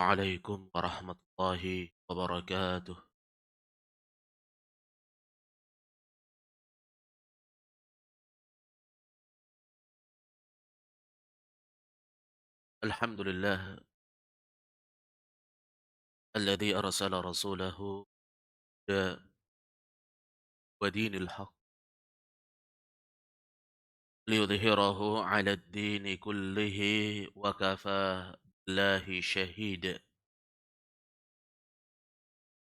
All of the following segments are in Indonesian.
عليكم ورحمة الله وبركاته. الحمد لله الذي أرسل رسوله بالهدى ودين الحق ليظهره على الدين كله وكفى بالله شهيدا.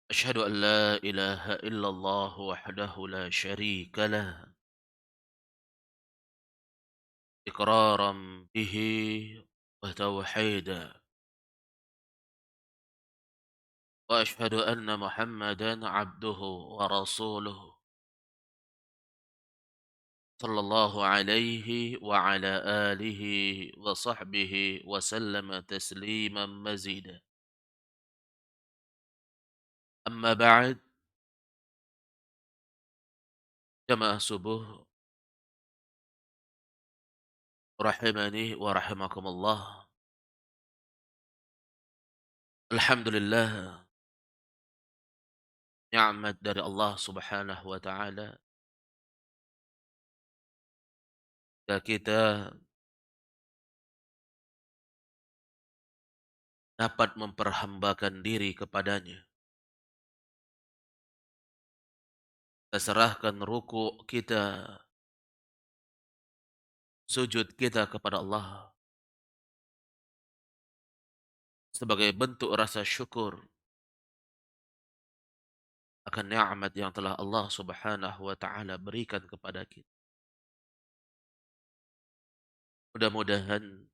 أشهد أن لا إله إلا الله وحده لا شريك له إقرارا به وتوحيدا، وأشهد أن محمدا عبده ورسوله صلى الله عليه وعلى آله وصحبه وسلم تسليما مزيدا. أما بعد، jamaah subuh rahimani wa rahimakumullah. Alhamdulillah, nikmat dari Allah Subhanahu wa taala jika kita dapat memperhambakan diri kepadanya. Kita serahkan ruku kita, sujud kita kepada Allah sebagai bentuk rasa syukur akan nikmat yang telah Allah Subhanahu wa taala berikan kepada kita. Mudah-mudahan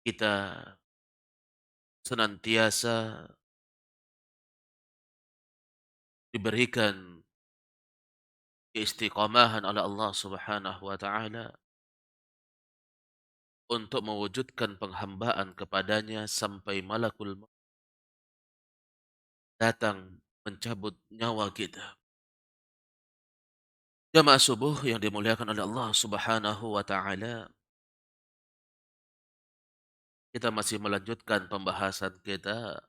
kita senantiasa diberikan keistiqomahan oleh Allah Subhanahu wa taala untuk mewujudkan penghambaan kepadanya sampai malakul maut datang mencabut nyawa kita. Jamaah subuh yang dimuliakan oleh Allah Subhanahu wa taala, kita masih melanjutkan pembahasan kita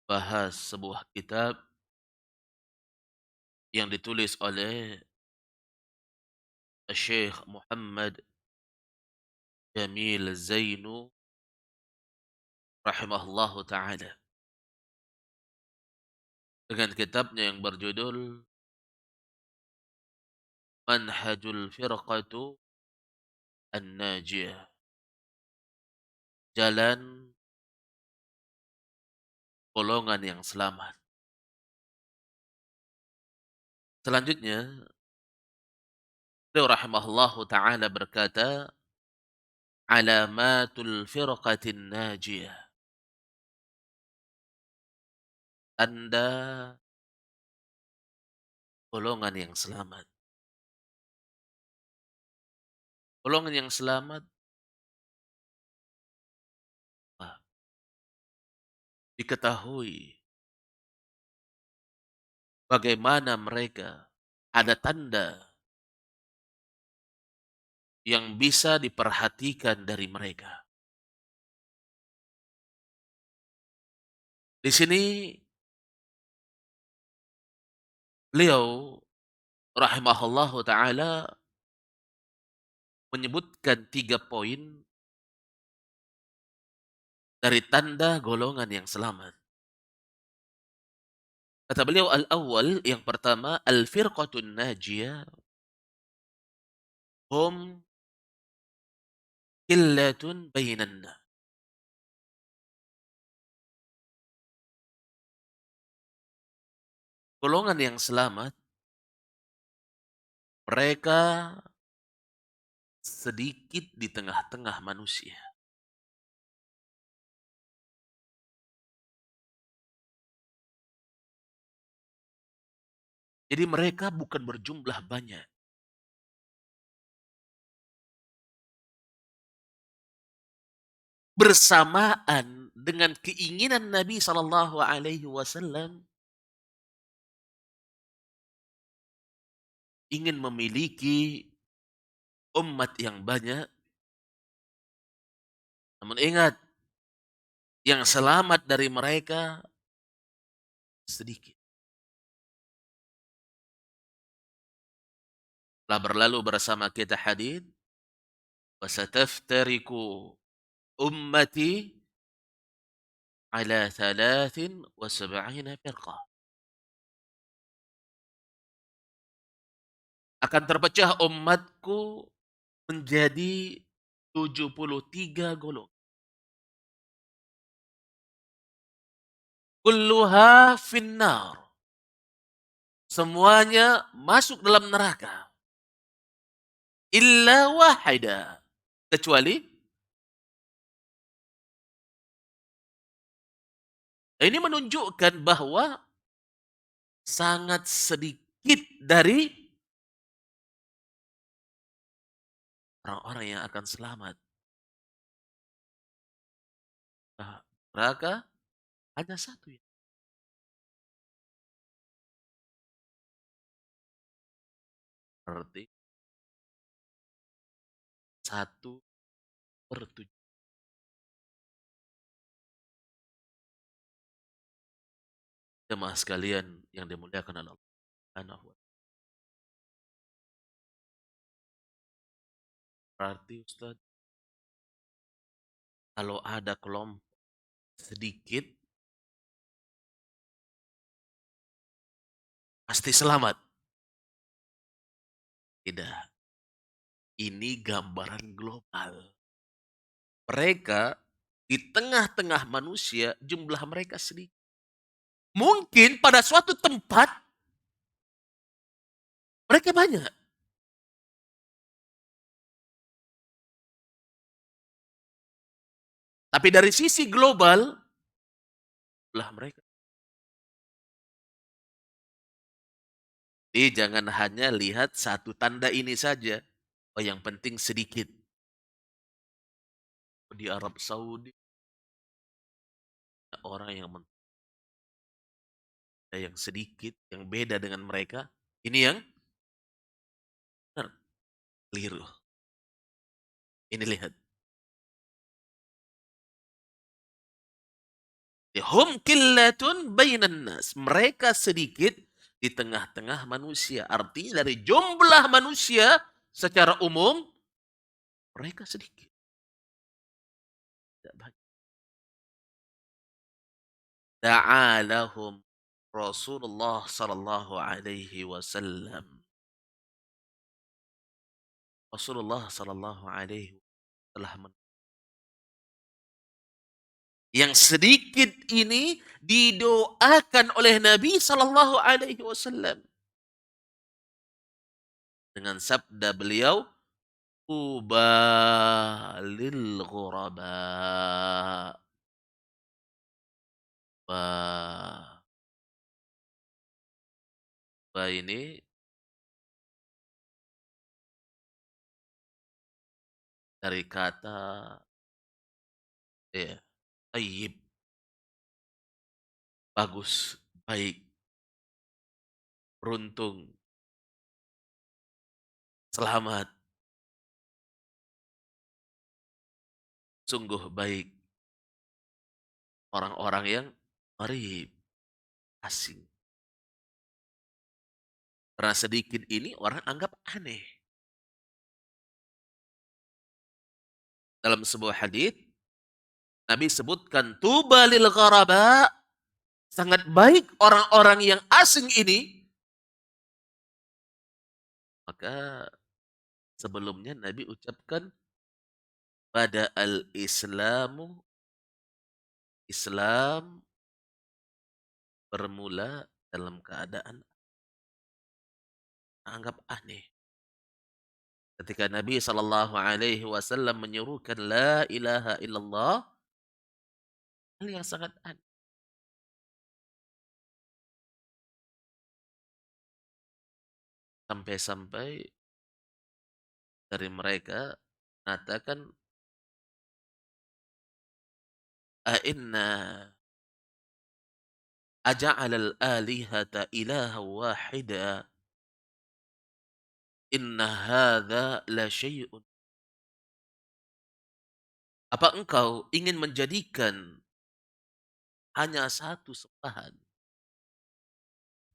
bahas sebuah kitab yang ditulis oleh Syekh Muhammad Jamil Zainu rahimahullahu taala, dengan kitabnya yang berjudul Manhajul Firqatu An-Najiyah, jalan golongan yang selamat. Selanjutnya, beliau rahimahullahu taala berkata, alamatul firqatin najiyah, tanda golongan yang selamat. Golongan yang selamat diketahui bagaimana mereka, ada tanda yang bisa diperhatikan dari mereka. Di sini beliau rahimahullahu taala menyebutkan 3 poin dari tanda golongan yang selamat. Kata beliau, al-awwal, yang pertama, al-firqatun najiyah hum qillatun bainan nas. Golongan yang selamat, mereka sedikit di tengah-tengah manusia. Jadi mereka bukan berjumlah banyak. Bersamaan dengan keinginan Nabi Shallallahu Alaihi Wasallam ingin memiliki umat yang banyak, Namun ingat, yang selamat dari mereka sedikit. Telah berlalu bersama kita hadis, "Wasataftariku ummati ala 73 firqah." Akan terpecah umatku menjadi 73 golongan. Kulluha finnar. Semuanya masuk dalam neraka. Illa wahida. Kecuali, ini menunjukkan bahwa sangat sedikit dari orang-orang yang akan selamat. Nah, neraka hanya satu ya. Berarti 1/7. Jemaah sekalian yang dimuliakan oleh Allah Subhanahu wa Ta'ala. Berarti Ustaz, kalau ada kelompok sedikit pasti selamat. Tidak. Ini gambaran global. Mereka di tengah-tengah manusia jumlah mereka sedikit. Mungkin pada suatu tempat mereka banyak. Tapi dari sisi global, jumlah mereka. Jadi jangan hanya lihat satu tanda ini saja. Oh, yang penting sedikit. Di Arab Saudi, orang yang sedikit, yang beda dengan mereka. Ini yang benar, keliru. Ini lihat. Hum killatun bainan nas. Mereka sedikit di tengah-tengah manusia. Artinya dari jumlah manusia secara umum, mereka sedikit. Tidak banyak. Da'alahum Rasulullah sallallahu alaihi wasallam. Rasulullah sallallahu alaihi telah yang sedikit ini didoakan oleh Nabi sallallahu alaihi wasallam dengan sabda beliau, "Tuba lil ghuraba." Wah, wah ini dari kata ya, tayyib, bagus, baik, beruntung, selamat, sungguh baik. Orang-orang yang gharib, asing. Karena sedikit ini orang anggap aneh. Dalam sebuah hadis Nabi sebutkan tuba lil gharaba, sangat baik orang-orang yang asing ini. Maka sebelumnya Nabi ucapkan pada al-islamu, Islam bermula dalam keadaan anggap aneh. Ketika Nabi Shallallahu Alaihi Wasallam menyuruhkan la ilaha illallah, hal yang sangat aneh. Sampai-sampai dari mereka mengatakan, "A'inna aja'ala al-alihata ilaha wahida, inna hadza la syai'un Apa engkau ingin menjadikan hanya satu sembahan?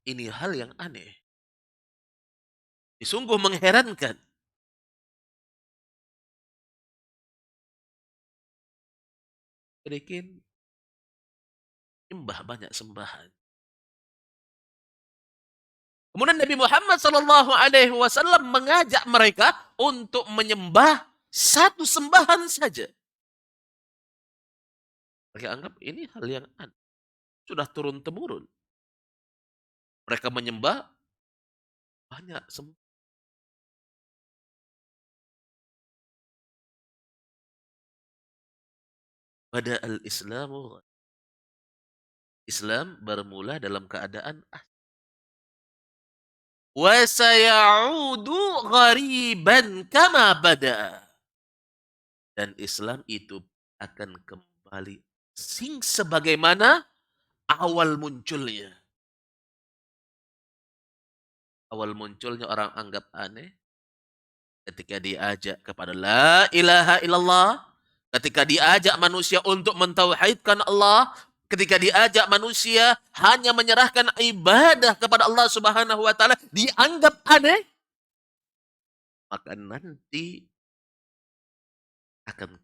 Ini hal yang aneh. Sungguh mengherankan. Bikin nyembah banyak sembahan. Kemudian Nabi Muhammad SAW mengajak mereka untuk menyembah satu sembahan saja. Mereka anggap ini hal yang aneh. Sudah turun-temurun. Mereka menyembah banyak sembahan. Pada al-Islamu, Islam bermula dalam keadaan wa sayaudu ghariban kama bada. Dan Islam itu akan kembali sing sebagaimana awal munculnya. Awal munculnya orang anggap aneh ketika diajak kepada la ilaha illallah, ketika diajak manusia untuk mentauhidkan Allah, ketika diajak manusia hanya menyerahkan ibadah kepada Allah Subhanahu wa taala dianggap aneh, maka nanti akan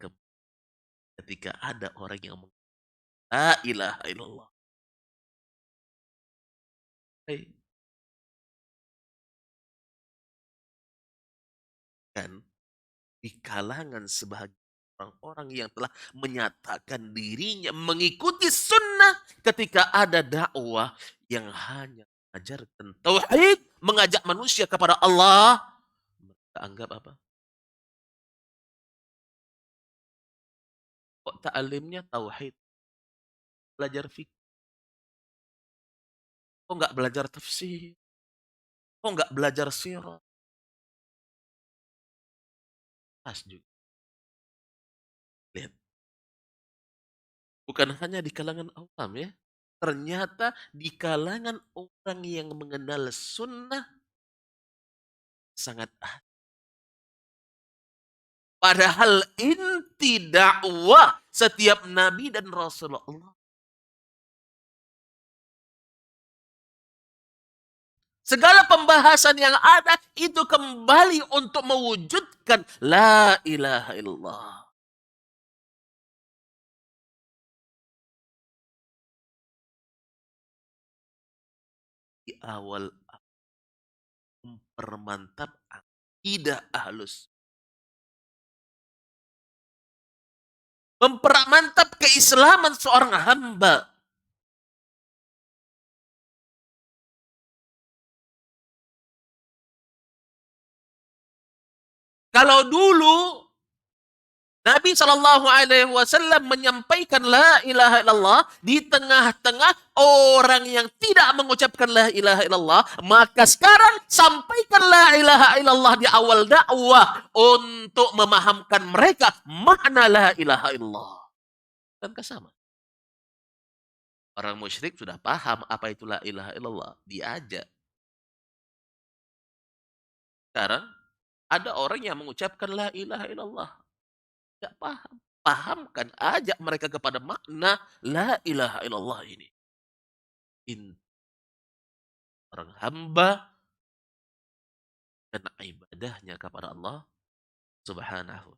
ketika ada orang yang la ilaha illallah. Hey, kan di kalangan sebahagian orang-orang yang telah menyatakan dirinya mengikuti sunnah ketika ada dakwah yang hanya mengajarkan tauhid, mengajak manusia kepada Allah, mereka anggap apa? Kok ta'alimnya tauhid, belajar fikih, kok nggak belajar tafsir, kok nggak belajar sirah, pas juga. Lihat, bukan hanya di kalangan awam ya, ternyata di kalangan orang yang mengenal sunnah sangat. Padahal inti dakwah setiap nabi dan Rasulullah. Segala pembahasan yang ada itu kembali untuk mewujudkan la ilaha illallah. Di awal mempermantap akidah ahlus. Mempermantap keislaman seorang hamba. Kalau dulu Nabi SAW menyampaikan la ilaha illallah di tengah-tengah orang yang tidak mengucapkan la ilaha illallah. Maka sekarang sampaikan la ilaha illallah di awal dakwah untuk memahamkan mereka makna la ilaha illallah. Kan sama. Orang musyrik sudah paham apa itu la ilaha illallah. Diajak. Sekarang ada orang yang mengucapkan la ilaha illallah. Tidak paham. Pahamkan, ajak mereka kepada makna la ilaha illallah ini. Orang hamba dan ibadahnya kepada Allah Subhanahu.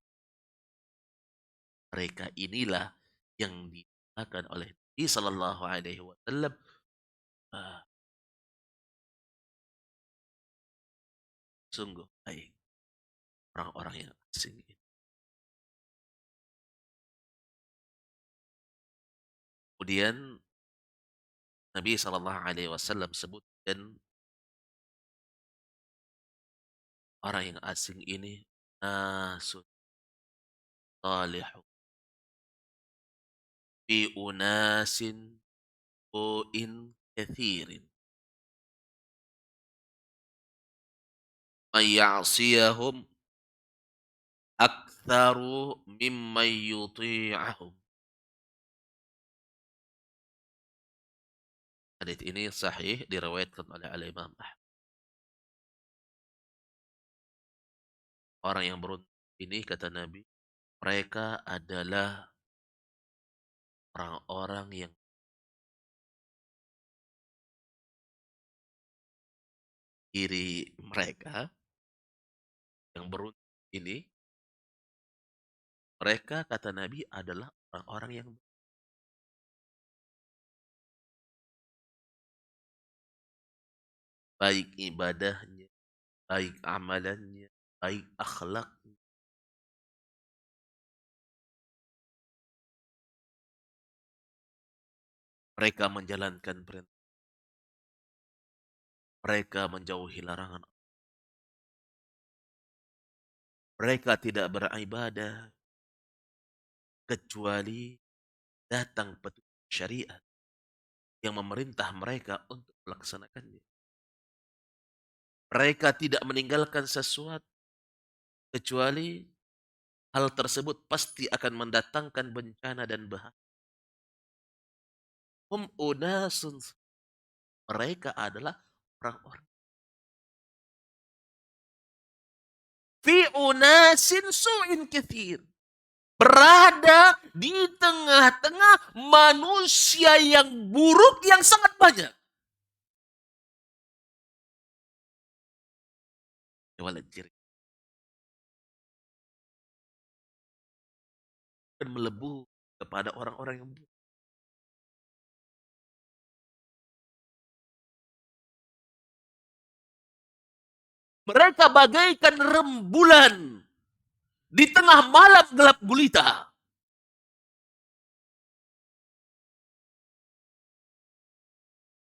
Mereka inilah yang dikatakan oleh Nabi Sallallahu Alaihi Wasallam sungguh baik orang-orang yang asing ini. Kemudian Nabi Sallallahu Alaihi Wasallam sebutkan orang yang asing ini nasun salihun fi unasin bu'in kathirin mayyasiyahum aktsaru mimman yuti'ahum. Hadits ini sahih diriwayatkan oleh Al-Imam Ahmad. Orang yang beruntung ini kata Nabi Mereka adalah orang-orang yang diri mereka yang beruntung ini, mereka kata Nabi adalah orang-orang yang baik ibadahnya, baik amalannya, baik akhlaknya. Mereka menjalankan perintah, mereka menjauhi larangan. Mereka tidak beribadah kecuali datang petunjuk syariat yang memerintah mereka untuk melaksanakannya. Mereka tidak meninggalkan sesuatu kecuali hal tersebut pasti akan mendatangkan bencana dan bahaya. Unasun, mereka adalah orang-orang fi unasin su'in kathir. Berada di tengah-tengah manusia yang buruk yang sangat banyak. Dan melebu kepada orang-orang yang buruk. Mereka bagaikan rembulan di tengah malam gelap gulita.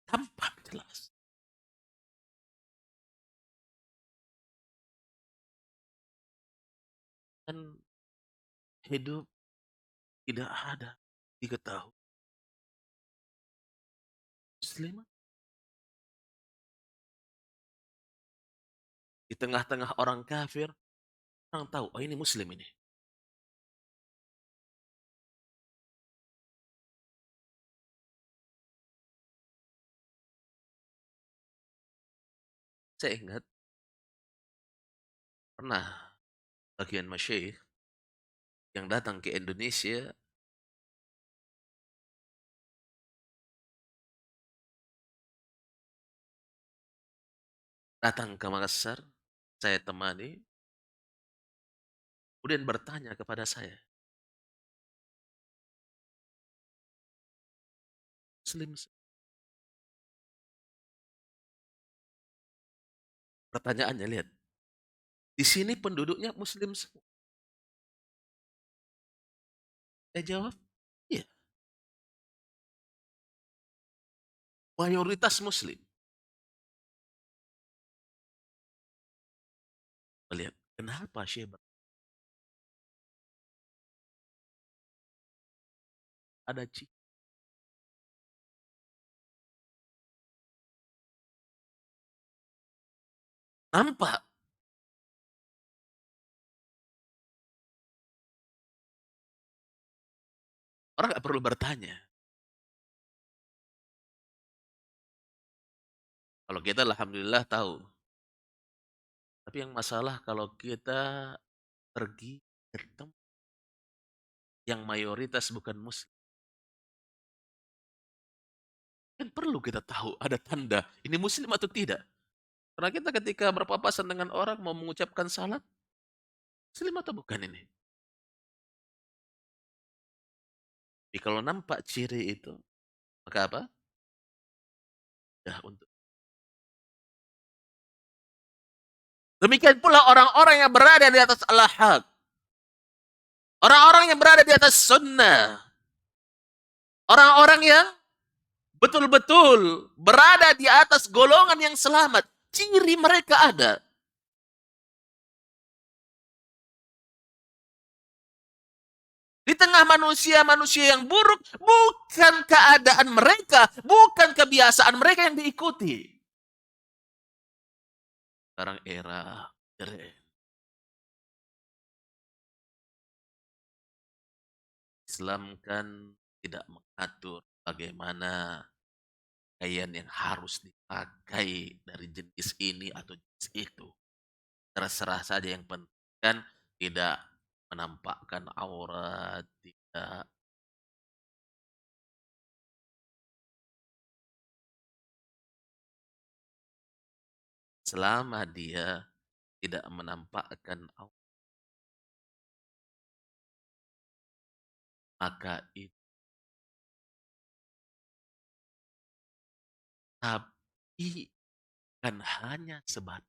Tampak jelas. Dan hidup tidak ada diketahui. Muslim di tengah-tengah orang kafir, orang tahu, oh ini muslim ini. Saya ingat pernah bagian masyayikh yang datang ke Indonesia datang ke Makassar, saya temani, kemudian bertanya kepada saya, Muslim? Pertanyaannya, lihat. Di sini penduduknya Muslim semua. Saya jawab, iya. Mayoritas Muslim. Melihat, kenapa Syekh ada cik? Nampak. Orang nggak perlu bertanya. Kalau kita alhamdulillah tahu. Tapi yang masalah kalau kita pergi ke tempat yang mayoritas bukan muslim. Kan perlu kita tahu ada tanda ini muslim atau tidak. Karena kita ketika berpapasan dengan orang mau mengucapkan salat, muslim atau bukan ini? Tapi kalau nampak ciri itu, maka apa? Ya, untuk demikian pula orang-orang yang berada di atas al-haq. Orang-orang yang berada di atas sunnah. Orang-orang yang betul-betul berada di atas golongan yang selamat. Ciri mereka ada. Di tengah manusia-manusia yang buruk, bukan keadaan mereka, bukan kebiasaan mereka yang diikuti. Sekarang era Islam kan tidak mengatur bagaimana pakaian yang harus dipakai dari jenis ini atau jenis itu. Terserah saja, yang penting kan tidak menampakkan aurat, tidak. Selama dia tidak menampakkan aurat, maka itu. Tapi kan hanya sebatas.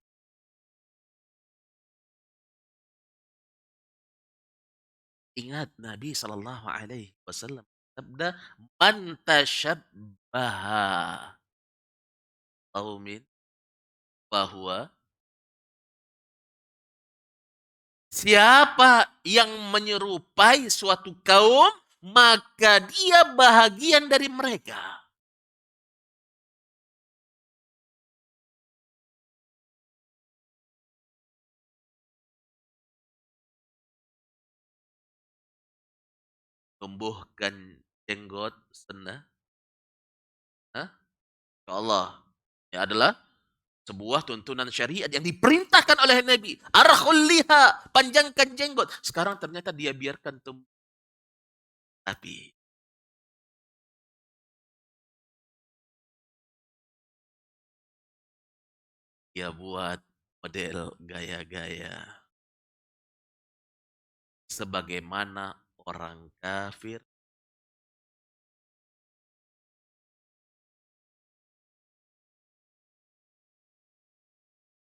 Ingat Nabi Shallallahu Alaihi Wasallam sabda, "Man tashabbaha qaumin bahwa siapa yang menyerupai suatu kaum, maka dia bahagian dari mereka." Tumbuhkan jenggot sunnah, insya Allah, ya adalah sebuah tuntunan syariat yang diperintahkan oleh Nabi. Arkhul liha, panjangkan jenggot. Sekarang ternyata dia biarkan tumbuh. Tapi dia buat model gaya-gaya. Sebagaimana orang kafir.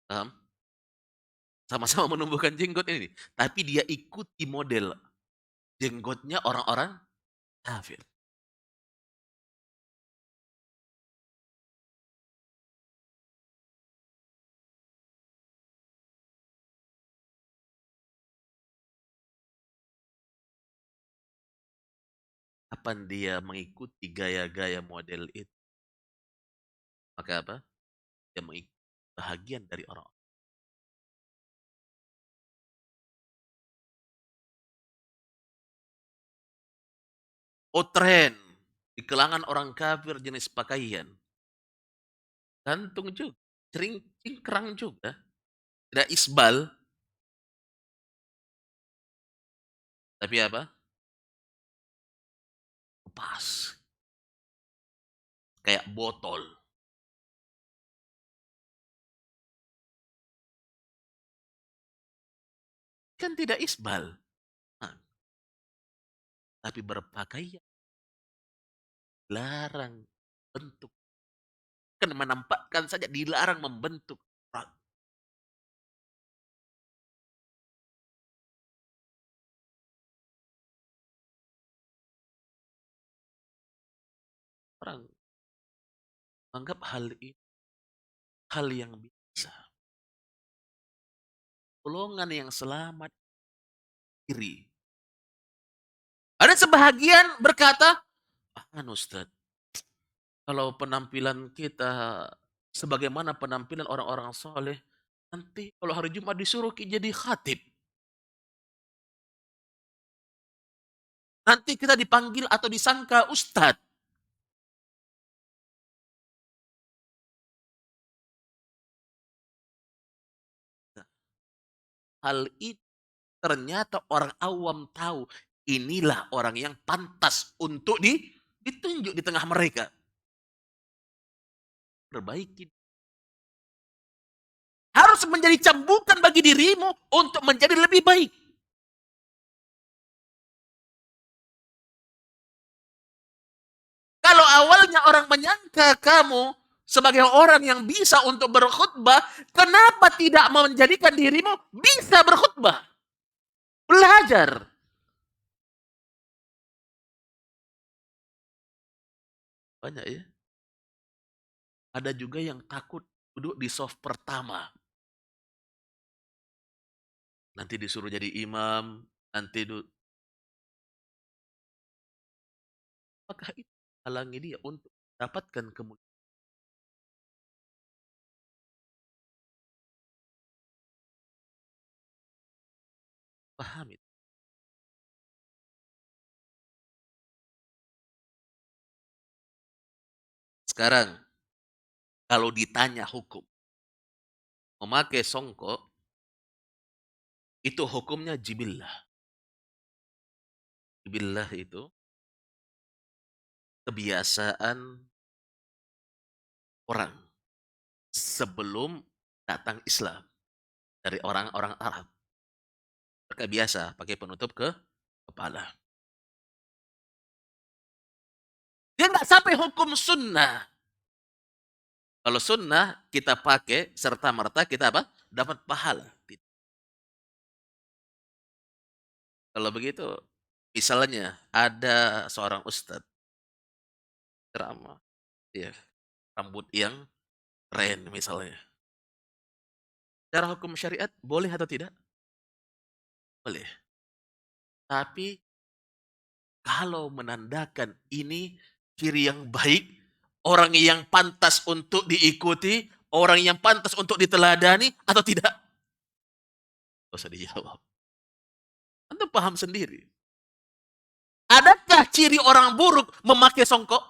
Paham? Sama-sama menumbuhkan jenggot ini. Tapi dia ikuti model jenggotnya orang-orang kafir. Kapan dia mengikuti gaya-gaya model itu? Maka apa? Dia mengikuti bahagian dari orang. Oh, tren di kalangan orang kafir jenis pakaian. Gantung juga. Cingkrang juga. Tidak isbal. Tapi apa? Pas. Kayak botol. Kan tidak isbal. Nah, tapi berpakaian. Larang bentuk. Kan menampakkan saja dilarang membentuk. Orang anggap hal ini hal yang biasa. Golongan yang selamat diri. Ada sebahagian berkata, Ustaz, kalau penampilan kita sebagaimana penampilan orang-orang soleh, nanti kalau hari Jumat disuruh jadi khatib. Nanti kita dipanggil atau disangka ustadz. Hal itu ternyata orang awam tahu. Inilah orang yang pantas untuk ditunjuk di tengah mereka. Perbaiki. Harus menjadi cambukan bagi dirimu untuk menjadi lebih baik. Kalau awalnya orang menyangka kamu sebagai orang yang bisa untuk berkhutbah, kenapa tidak menjadikan dirimu bisa berkhutbah? Belajar. Banyak ya. Ada juga yang takut duduk di soft pertama. Nanti disuruh jadi imam, nanti apakah itu halangi dia untuk dapatkan kemuliaan? Paham itu. Sekarang, kalau ditanya hukum, memakai songkok, itu hukumnya jibillah. billah itu kebiasaan orang sebelum datang Islam dari orang-orang Arab. Mereka biasa pakai penutup ke kepala. Dia nggak sampai hukum sunnah. Kalau sunnah kita pakai serta merta kita apa? Dapat pahala. Kalau begitu, misalnya ada seorang ustadz ceramah, ya, rambut yang keren misalnya. Secara hukum syariat boleh atau tidak? Boleh. Tapi kalau menandakan ini ciri yang baik, orang yang pantas untuk diikuti, orang yang pantas untuk diteladani atau tidak? Tidak usah dijawab. Anda paham sendiri. Adakah ciri orang buruk memakai songkok?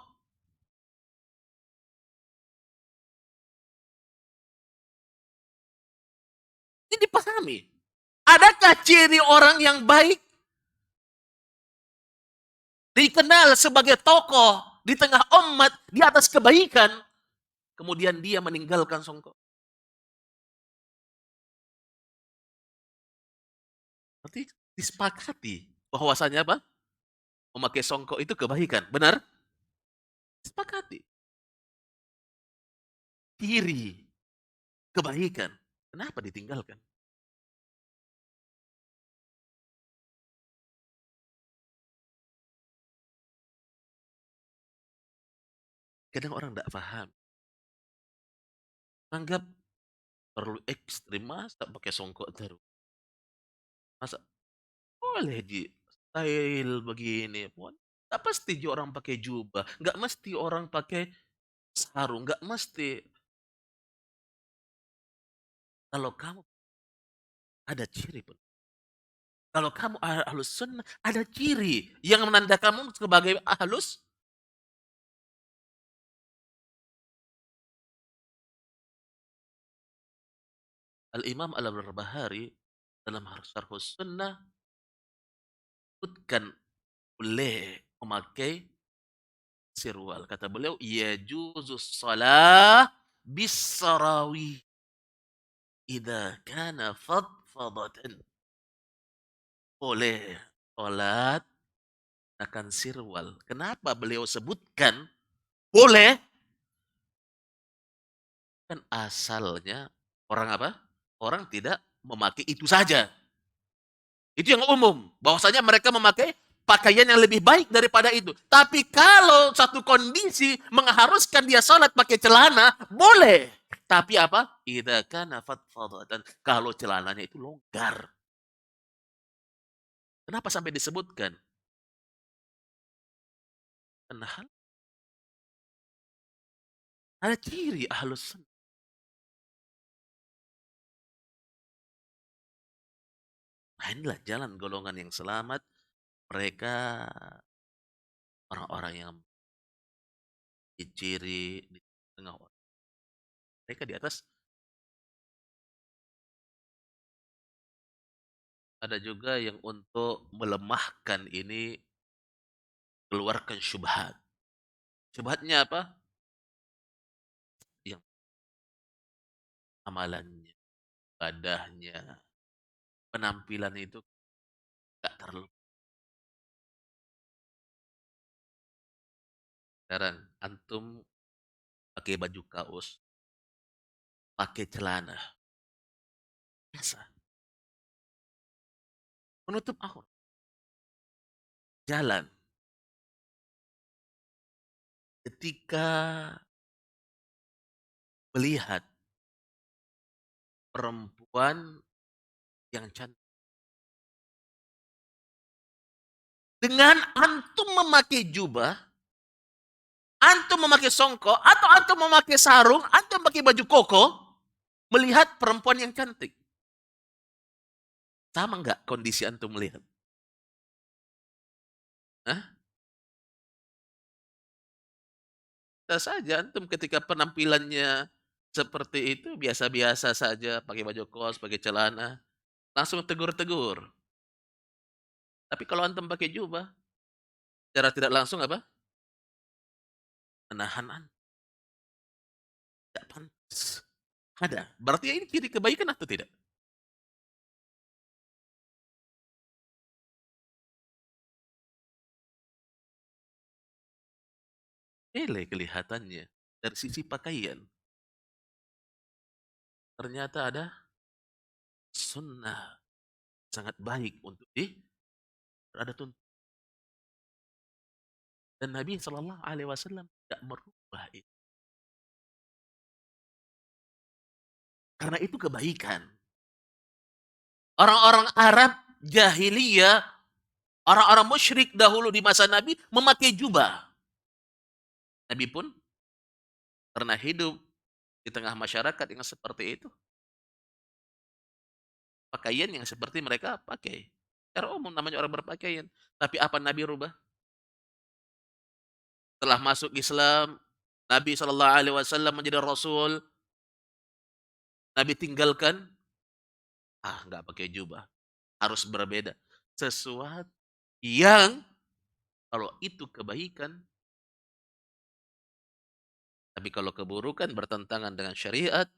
Ini dipahami. Adakah ciri orang yang baik dikenal sebagai tokoh di tengah umat di atas kebaikan, kemudian dia meninggalkan songkok? Berarti disepakati bahwasanya apa? Memakai songkok itu kebaikan. Benar? Disepakati. Ciri kebaikan. Kenapa ditinggalkan? Kadang orang tidak paham. Anggap perlu ekstrim, masa pakai songkok terus? Masa boleh di style begini? Nggak mesti orang pakai jubah, nggak mesti orang pakai sarung, nggak mesti. Kalau kamu ada ciri pun. Kalau kamu ahlus sunnah, ada ciri yang menandakan kamu sebagai ahlus. Al-Imam Al-Barbahari dalam Syarhus Sunnah sebutkan boleh memakai sirwal. Kata beliau, yajuzus salah bis-sarawi idza kana fadfadatan. Boleh salat akan sirwal. Kenapa beliau sebutkan boleh? Kan asalnya orang apa? Orang tidak memakai itu saja. Itu yang umum. Bahwasanya mereka memakai pakaian yang lebih baik daripada itu. Tapi kalau satu kondisi mengharuskan dia salat pakai celana, boleh. Tapi apa? Idza kana fadfadatan. Kalau celananya itu longgar. Kenapa sampai disebutkan? Karena ada ciri ahlus sunnah. Nah, inilah jalan golongan yang selamat. Mereka orang-orang yang ciri di tengah orang. Mereka di atas. Ada juga yang untuk melemahkan ini keluarkan syubhat. Syubhatnya apa? Yang amalannya, ibadahnya, penampilan itu gak terlalu. Sekarang antum pakai baju kaos, pakai celana, biasa, menutup aurat, jalan. Ketika melihat perempuan yang cantik, dengan antum memakai jubah, antum memakai songkok, atau antum memakai sarung, antum pakai baju koko, melihat perempuan yang cantik. Sama nggak kondisi antum melihat? Hah? Bisa saja antum ketika penampilannya seperti itu biasa-biasa saja, pakai baju kos, pakai celana, langsung tegur-tegur. Tapi kalau antum pakai jubah, Secara tidak langsung apa? Menahan Anda, tidak pantas. Ada. Berarti ini ciri kebaikan atau tidak? Ele kelihatannya dari sisi pakaian. Ternyata ada sunnah sangat baik untuk ada tuntut. Dan Nabi Shallallahu Alaihi Wasallam tidak merubah itu. Karena itu kebaikan. Orang-orang Arab jahiliyah, orang-orang musyrik dahulu di masa Nabi memakai jubah. Nabi pun pernah hidup di tengah masyarakat yang seperti itu. Pakaian yang seperti mereka pakai. Secara umum namanya orang berpakaian. Tapi apa Nabi rubah? Setelah masuk Islam, Nabi Shallallahu Alaihi Wasallam menjadi Rasul, Nabi tinggalkan, nggak pakai jubah, harus berbeda. Sesuatu yang kalau itu kebaikan, tapi kalau keburukan bertentangan dengan syariat,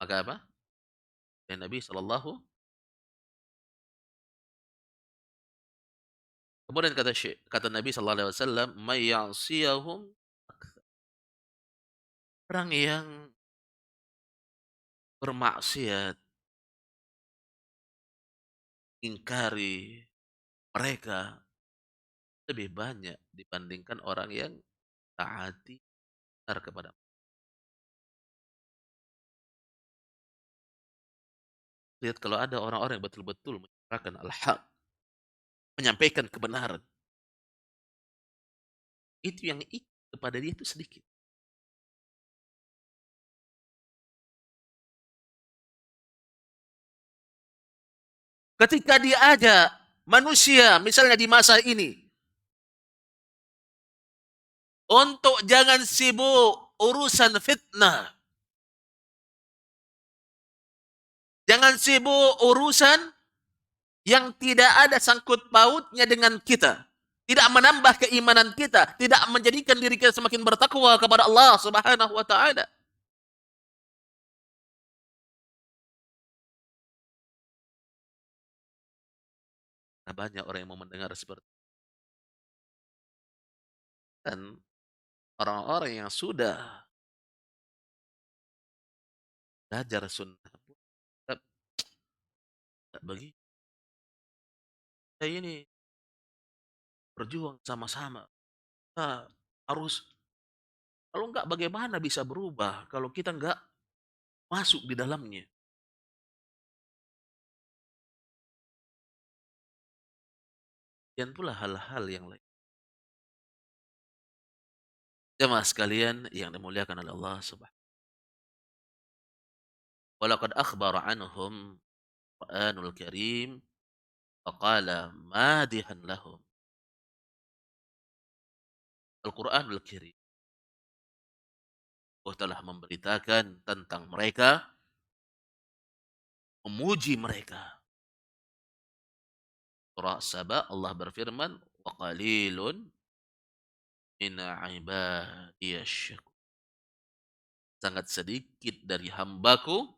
maka apa? Dan Nabi Shallallahu. Kemudian kata Nabi Shallallahu Alaihi Wasallam, "Mayyasiyahum", orang yang bermaksiat, ingkari mereka lebih banyak dibandingkan orang yang taati kepada. Lihat kalau ada orang-orang yang betul-betul menyuarakan al-haq, menyampaikan kebenaran, itu yang ikut kepada dia itu sedikit. Ketika diajak manusia, misalnya di masa ini, untuk jangan sibuk urusan fitnah, jangan sibuk urusan yang tidak ada sangkut pautnya dengan kita, tidak menambah keimanan kita, tidak menjadikan diri kita semakin bertakwa kepada Allah Subhanahu wa taala. Nah, banyak orang yang mau mendengar seperti itu. Dan orang-orang yang sudah belajar sunnah pun tetap tak begitu. Kita ini berjuang sama-sama. Kita harus, kalau enggak bagaimana bisa berubah kalau kita enggak masuk di dalamnya. Dan pula hal-hal yang lain. Jemaah sekalian yang dimuliakan oleh Allah Subhanahu. Walaqad akhbara anhum Qur'anul Karim faqala madihan lahum. Al-Qur'anul Karim Allah telah memberitakan tentang mereka, memuji mereka. Surah Saba Allah berfirman, wa qalilun min ibadiyasy syakur. Sangat sedikit dari hambaku,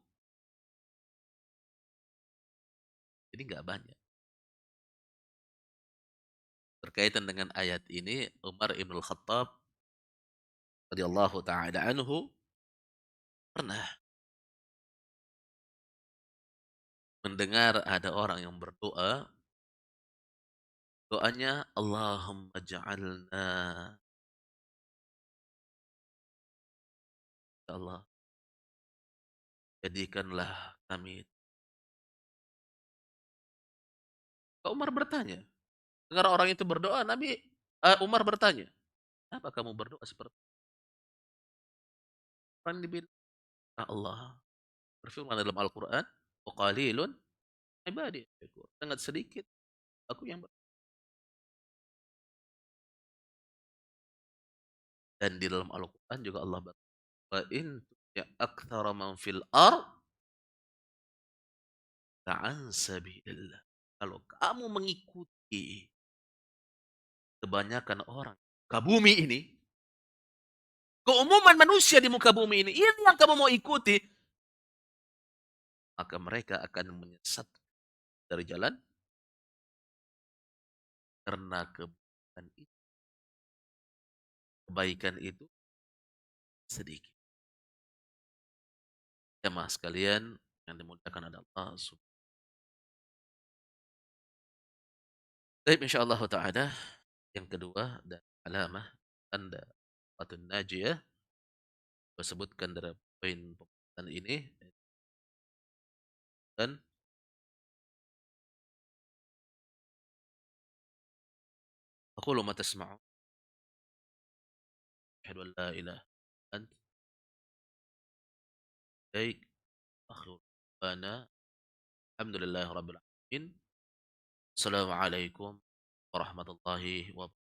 jadi nggak banyak. Berkaitan dengan ayat ini, Umar Ibn Khattab radhiyallahu taala anhu pernah mendengar ada orang yang berdoa, doanya Allahumma ja'alna, ya Allah, jadikanlah kami. Umar bertanya, dengar orang itu berdoa, Umar bertanya, apa kamu berdoa seperti orang dibilang, Allah berfirman dalam Al-Quran, wa qalilun ibadi syakur. Sangat sedikit aku yang dan di dalam Al-Quran juga Allah berfirman, wa in ya aktsara man fil ard ta'an sabilillah. Kalau kamu mengikuti kebanyakan orang muka bumi ini, keumuman manusia di muka bumi ini yang kamu mau ikuti, maka mereka akan menyesat dari jalan karena kebaikan itu sedikit. Jemaah sekalian yang dimuliakan oleh Allah Subhanahu. Baik, insyaallah taala yang kedua dan alamah tanda atau najiyah disebutkan dalam poin pembahasan ini dan aqulu ma tasma'un asyhadu an la ilaha illa anta ilaik akhiru da'wana alhamdulillahi rabbil alamin. Assalamualaikum warahmatullahi wabarakatuh.